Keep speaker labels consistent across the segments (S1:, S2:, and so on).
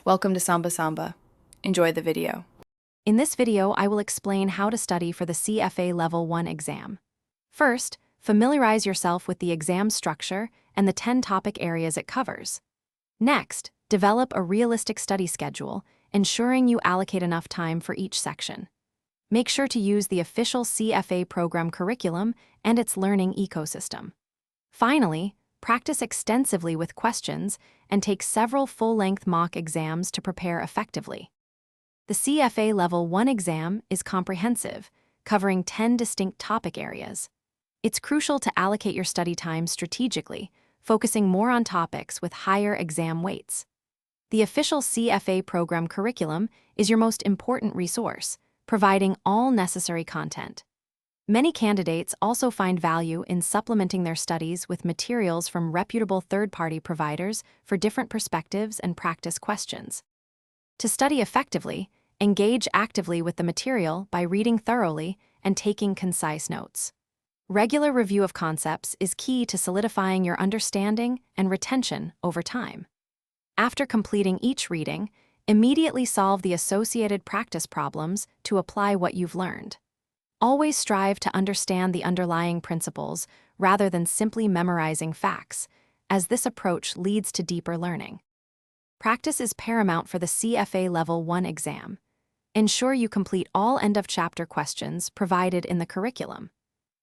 S1: Welcome to Samba Samba. Enjoy the video.
S2: In this video, I will explain how to study for the CFA Level 1 exam. First, familiarize yourself with the exam structure and the 10 topic areas it covers. Next, develop a realistic study schedule, ensuring you allocate enough time for each section. Make sure to use the official CFA program curriculum and its learning ecosystem. Finally, practice extensively with questions and take several full-length mock exams to prepare effectively. The CFA Level 1 exam is comprehensive, covering 10 distinct topic areas. It's crucial to allocate your study time strategically, focusing more on topics with higher exam weights. The official CFA program curriculum is your most important resource, providing all necessary content. Many candidates also find value in supplementing their studies with materials from reputable third-party providers for different perspectives and practice questions. To study effectively, engage actively with the material by reading thoroughly and taking concise notes. Regular review of concepts is key to solidifying your understanding and retention over time. After completing each reading, immediately solve the associated practice problems to apply what you've learned. Always strive to understand the underlying principles rather than simply memorizing facts, as this approach leads to deeper learning. Practice is paramount for the CFA Level 1 exam. Ensure you complete all end-of-chapter questions provided in the curriculum.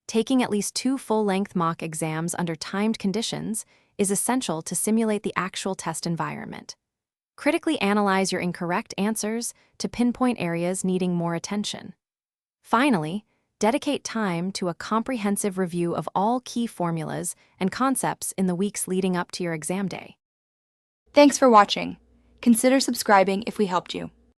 S2: Taking at least 2 full-length mock exams under timed conditions is essential to simulate the actual test environment. Critically analyze your incorrect answers to pinpoint areas needing more attention. Finally, dedicate time to a comprehensive review of all key formulas and concepts in the weeks leading up to your exam day.
S3: Thanks for watching. Consider subscribing if we helped you.